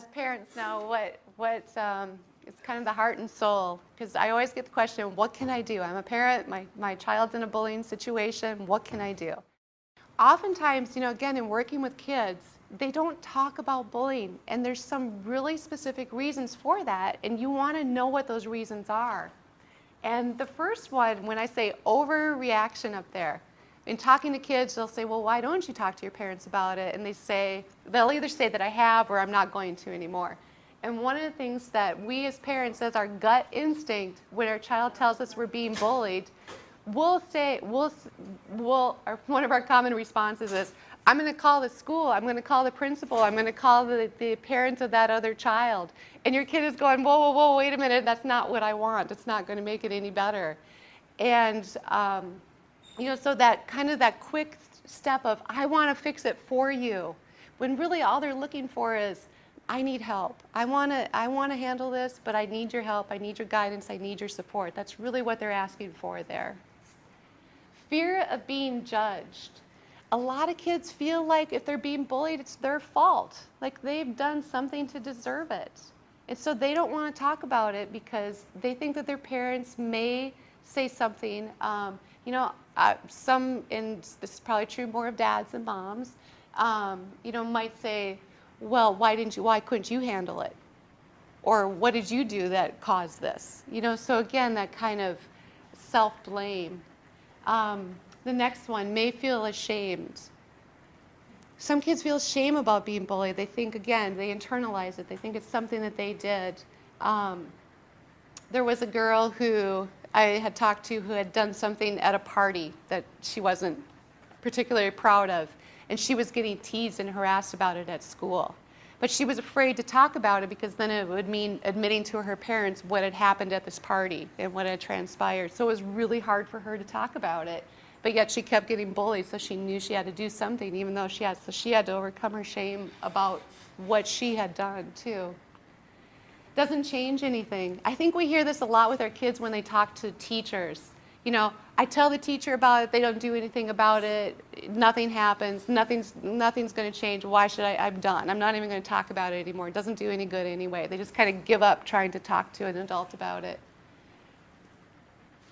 as parents now, what is kind of the heart and soul? Because I always get the question, what can I do? I'm a parent, my child's in a bullying situation, what can I do? Oftentimes, again, in working with kids, they don't talk about bullying, and there's some really specific reasons for that, and you want to know what those reasons are. And the first one, when I say overreaction up there, in talking to kids, they'll say, well, why don't you talk to your parents about it? And they'll either say that I have or I'm not going to anymore. And one of the things that we as parents, as our gut instinct, when our child tells us we're being bullied, one of our common responses is, I'm going to call the school, I'm going to call the principal, I'm going to call the parents of that other child. And your kid is going, whoa, whoa, whoa, wait a minute, that's not what I want. It's not going to make it any better. And, so that kind of that quick step of, I want to fix it for you, when really all they're looking for is, I need help. I want to handle this, but I need your help, I need your guidance, I need your support. That's really what they're asking for there. Fear of being judged. A lot of kids feel like if they're being bullied, it's their fault. Like they've done something to deserve it. And so they don't want to talk about it because they think that their parents may say something. Some, and this is probably true more of dads than moms, might say, well, why couldn't you handle it? Or what did you do that caused this? So again, that kind of self-blame. The next one, may feel ashamed. Some kids feel shame about being bullied. They think, again, they internalize it. They think it's something that they did. There was a girl who I had talked to who had done something at a party that she wasn't particularly proud of, and she was getting teased and harassed about it at school. But she was afraid to talk about it because then it would mean admitting to her parents what had happened at this party and what had transpired. So it was really hard for her to talk about it. But yet she kept getting bullied, so she knew she had to do something, even though she had to overcome her shame about what she had done too. Doesn't change anything. I think we hear this a lot with our kids when they talk to teachers. I tell the teacher about it, they don't do anything about it, nothing happens, nothing's going to change. Why should I'm done. I'm not even going to talk about it anymore. It doesn't do any good anyway. They just kind of give up trying to talk to an adult about it.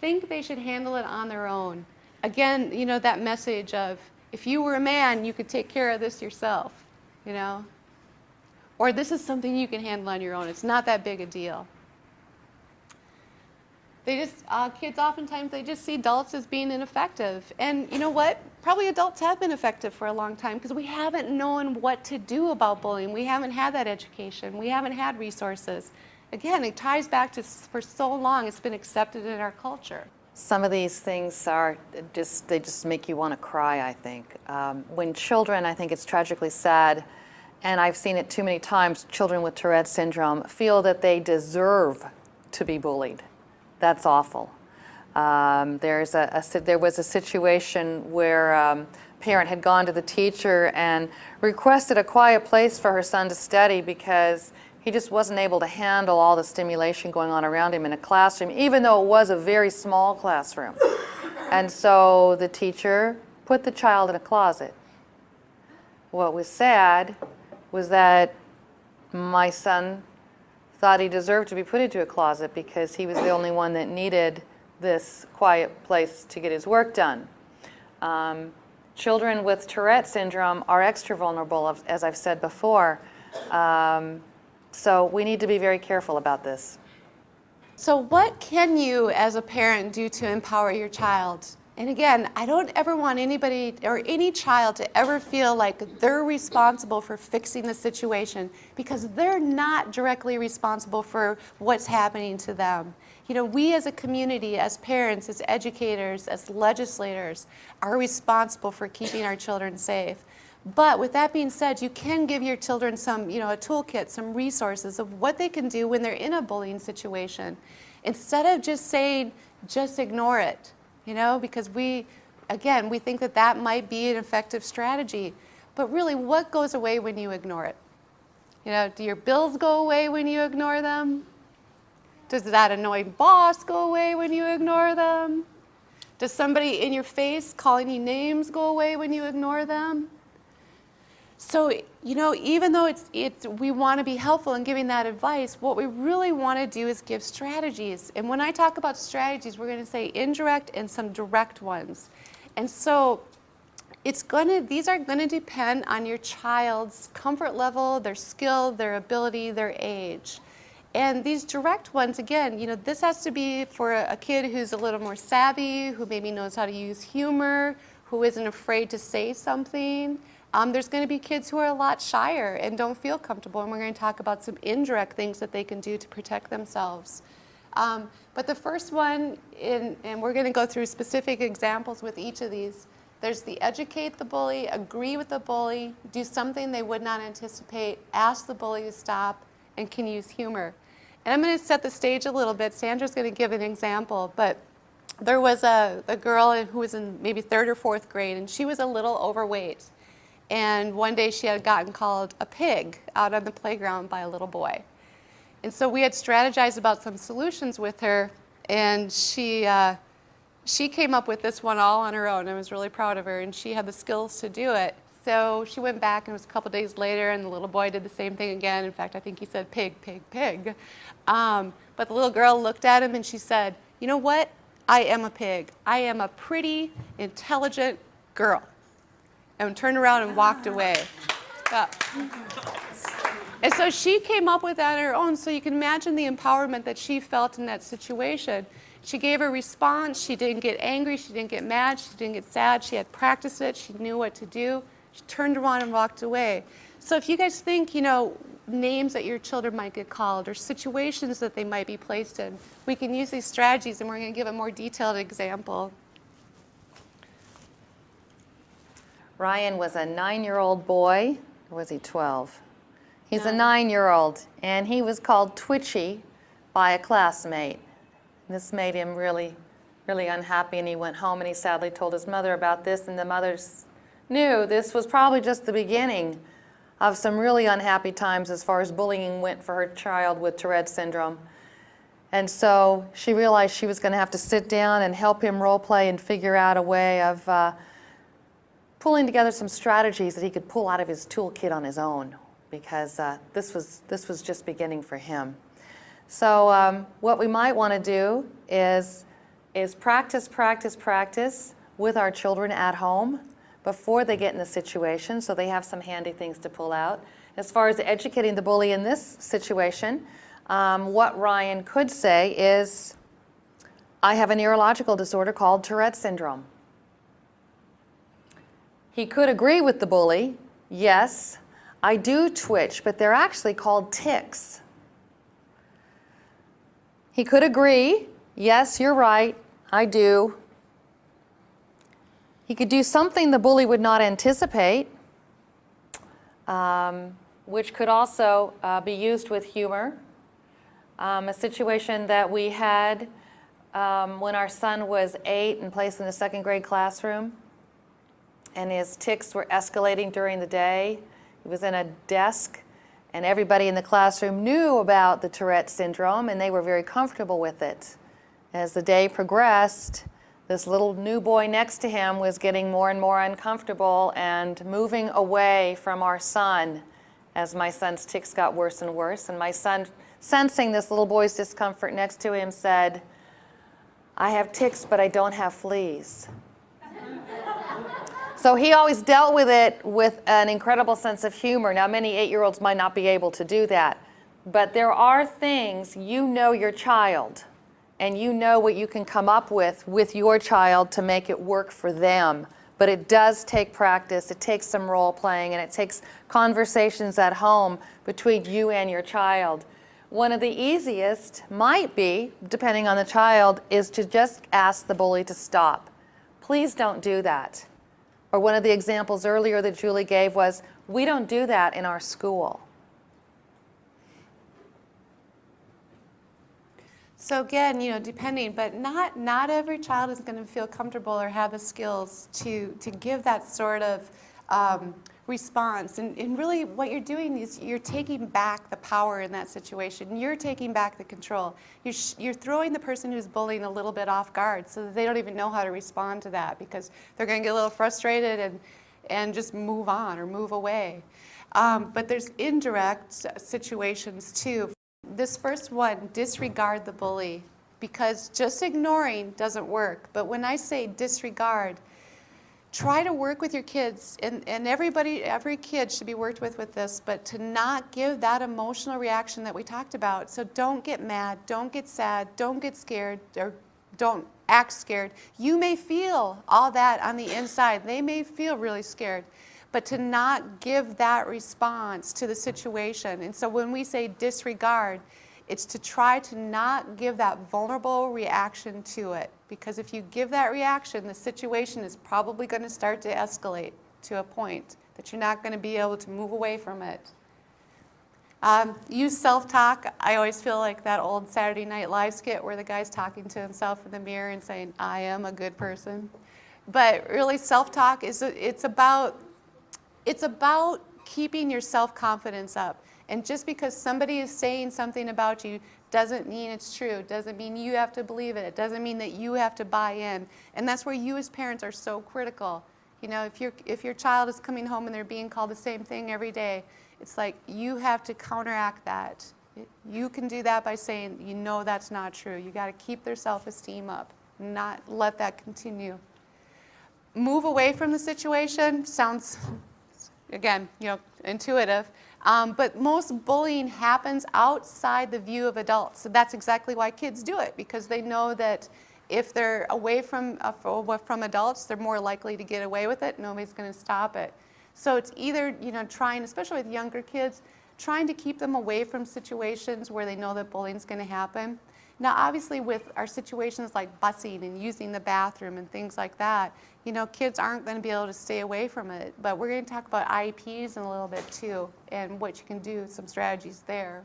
Think they should handle it on their own. Again, that message of, if you were a man, you could take care of this yourself, Or this is something you can handle on your own. It's not that big a deal. Kids oftentimes, they just see adults as being ineffective. And you know what? Probably adults have been effective for a long time because we haven't known what to do about bullying. We haven't had that education. We haven't had resources. Again, it ties back to, for so long, it's been accepted in our culture. Some of these things they just make you want to cry, I think. When children, I think it's tragically sad, and I've seen it too many times, children with Tourette syndrome feel that they deserve to be bullied. That's awful. There was a situation where a parent had gone to the teacher and requested a quiet place for her son to study because he just wasn't able to handle all the stimulation going on around him in a classroom, even though it was a very small classroom. And so the teacher put the child in a closet. What was sad was that my son thought he deserved to be put into a closet because he was the only one that needed this quiet place to get his work done. Children with Tourette syndrome are extra vulnerable, as I've said before. So we need to be very careful about this. So what can you as a parent do to empower your child? And again, I don't ever want anybody or any child to ever feel like they're responsible for fixing the situation, because they're not directly responsible for what's happening to them. We as a community, as parents, as educators, as legislators, are responsible for keeping our children safe. But with that being said, you can give your children some, a toolkit, some resources of what they can do when they're in a bullying situation. Instead of just saying, just ignore it, because we think that might be an effective strategy. But really, what goes away when you ignore it? Do your bills go away when you ignore them? Does that annoying boss go away when you ignore them? Does somebody in your face calling you names go away when you ignore them? So, you know, even though we want to be helpful in giving that advice, what we really want to do is give strategies. And when I talk about strategies, we're going to say indirect and some direct ones. And so these are going to depend on your child's comfort level, their skill, their ability, their age. And these direct ones, again, you know, this has to be for a kid who's a little more savvy, who maybe knows how to use humor, who isn't afraid to say something. There's going to be kids who are a lot shyer and don't feel comfortable, and we're going to talk about some indirect things that they can do to protect themselves. But the first one, and we're going to go through specific examples with each of these, there's the educate the bully, agree with the bully, do something they would not anticipate, ask the bully to stop, and can use humor. And I'm going to set the stage a little bit. Sandra's going to give an example, but there was a girl who was in maybe 3rd or 4th grade, and she was a little overweight. And one day she had gotten called a pig out on the playground by a little boy. And so we had strategized about some solutions with her, and she came up with this one all on her own. I was really proud of her, and she had the skills to do it. So she went back, and it was a couple days later, and the little boy did the same thing again. In fact, I think he said pig, pig, pig. But the little girl looked at him, and she said, you know what? I am a pig. I am a pretty, intelligent girl. And turned around and walked away. Yeah. And so she came up with that on her own, so you can imagine the empowerment that she felt in that situation. She gave a response. She didn't get angry. She didn't get mad. She didn't get sad. She had practiced it. She knew what to do. She turned around and walked away. So if you guys think, you know, names that your children might get called or situations that they might be placed in, we can use these strategies, and we're going to give a more detailed example. Ryan was a 9-year-old boy, or was he 12? He's a 9-year-old, and he was called Twitchy by a classmate. This made him really, really unhappy, and he went home and he sadly told his mother about this, and the mother knew this was probably just the beginning of some really unhappy times as far as bullying went for her child with Tourette syndrome. And so she realized she was going to have to sit down and help him role play and figure out a way of pulling together some strategies that he could pull out of his toolkit on his own, because this was just beginning for him. So what we might want to do is practice with our children at home before they get in the situation, so they have some handy things to pull out. As far as educating the bully in this situation, what Ryan could say is, I have a neurological disorder called Tourette syndrome. He could agree with the bully, yes, I do twitch, but they're actually called tics. He could agree, yes, you're right, I do. He could do something the bully would not anticipate, which could also be used with humor. A situation that we had when our son was 8 and placed in the 2nd grade classroom, and his tics were escalating during the day. He was in a desk, and everybody in the classroom knew about the Tourette syndrome, and they were very comfortable with it. As the day progressed, this little new boy next to him was getting more and more uncomfortable and moving away from our son as my son's tics got worse and worse. And my son, sensing this little boy's discomfort next to him, said, I have tics, but I don't have fleas. So he always dealt with it with an incredible sense of humor. Now, many 8-year-olds might not be able to do that, but there are things, you know your child, and you know what you can come up with your child to make it work for them. But it does take practice, it takes some role playing, and it takes conversations at home between you and your child. One of the easiest might be, depending on the child, is to just ask the bully to stop. Please don't do that. Or one of the examples earlier that Julie gave was, we don't do that in our school. So again, you know, depending, but not every child is going to feel comfortable or have the skills to give that sort of response. And really what you're doing is you're taking back the power in that situation. You're taking back the control. You're throwing the person who's bullying a little bit off guard so that they don't even know how to respond to that, because they're going to get a little frustrated and just move on or move away. But there's indirect situations too. This first one, disregard the bully, because just ignoring doesn't work. But when I say disregard, try to work with your kids, and every kid should be worked with this, but to not give that emotional reaction that we talked about. So don't get mad, don't get sad, don't get scared, or don't act scared. You may feel all that on the inside. They may feel really scared, but to not give that response to the situation. And so when we say disregard, it's to try to not give that vulnerable reaction to it. Because if you give that reaction, the situation is probably going to start to escalate to a point that you're not going to be able to move away from it. Use self-talk. I always feel like that old Saturday Night Live skit where the guy's talking to himself in the mirror and saying, I am a good person. But really, self-talk it's about keeping your self-confidence up. And just because somebody is saying something about you doesn't mean it's true. Doesn't mean you have to believe it. It doesn't mean that you have to buy in. And that's where you as parents are so critical. You know, if your child is coming home and they're being called the same thing every day, it's like you have to counteract that. You can do that by saying, you know, that's not true. You got to keep their self-esteem up, not let that continue. Move away from the situation sounds, again, you know, intuitive. But most bullying happens outside the view of adults. So that's exactly why kids do it, because they know that if they're away from adults, they're more likely to get away with it. Nobody's going to stop it. So it's either, you know, trying, especially with younger kids, trying to keep them away from situations where they know that bullying is going to happen. Now, obviously, with our situations like busing and using the bathroom and things like that, you know, kids aren't going to be able to stay away from it. But we're going to talk about IEPs in a little bit too, and what you can do, some strategies there.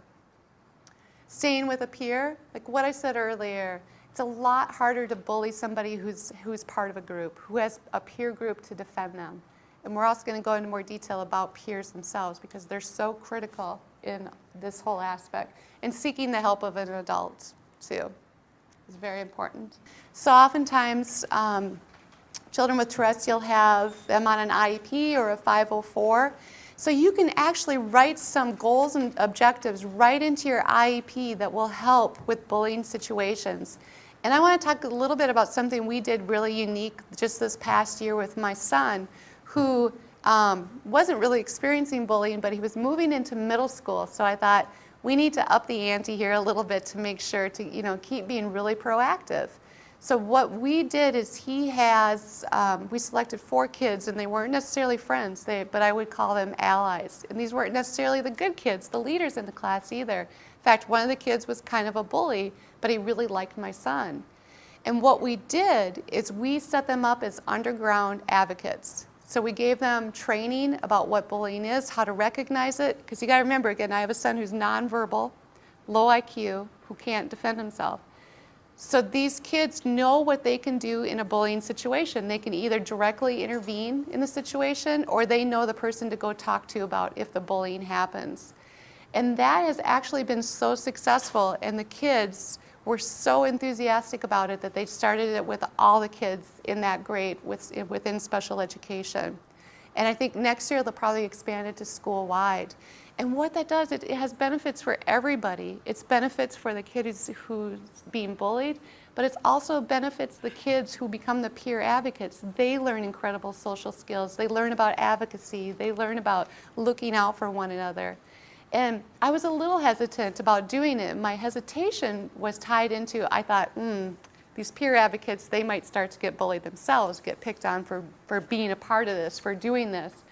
Staying with a peer, like what I said earlier, it's a lot harder to bully somebody who's part of a group, who has a peer group to defend them. And we're also going to go into more detail about peers themselves, because they're so critical in this whole aspect. And seeking the help of an adult too is very important. So oftentimes, children with Tourette's, you'll have them on an IEP or a 504. So you can actually write some goals and objectives right into your IEP that will help with bullying situations. And I want to talk a little bit about something we did really unique just this past year with my son, who wasn't really experiencing bullying, but he was moving into middle school. So I thought, we need to up the ante here a little bit to make sure to, you know, keep being really proactive. So what we did is he has, we selected 4 kids, and they weren't necessarily friends, but I would call them allies. And these weren't necessarily the good kids, the leaders in the class either. In fact, one of the kids was kind of a bully, but he really liked my son. And what we did is we set them up as underground advocates. So we gave them training about what bullying is, how to recognize it, because you got to remember, again, I have a son who's nonverbal, low IQ, who can't defend himself. So these kids know what they can do in a bullying situation. They can either directly intervene in the situation, or they know the person to go talk to about if the bullying happens. And that has actually been so successful, and the kids were so enthusiastic about it that they started it with all the kids in that grade within special education. And I think next year they'll probably expand it to school-wide. And what that does, it has benefits for everybody. It's benefits for the kid who's being bullied, but it's also benefits the kids who become the peer advocates. They learn incredible social skills. They learn about advocacy. They learn about looking out for one another. And I was a little hesitant about doing it. My hesitation was tied into, I thought, these peer advocates, they might start to get bullied themselves, get picked on for being a part of this, for doing this.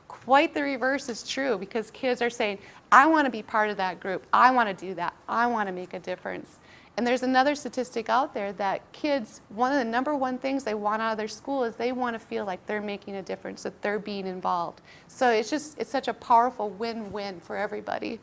Quite the reverse is true, because kids are saying, I want to be part of that group. I want to do that. I want to make a difference. And there's another statistic out there that kids, one of the #1 things they want out of their school is they want to feel like they're making a difference, that they're being involved. So it's such a powerful win-win for everybody.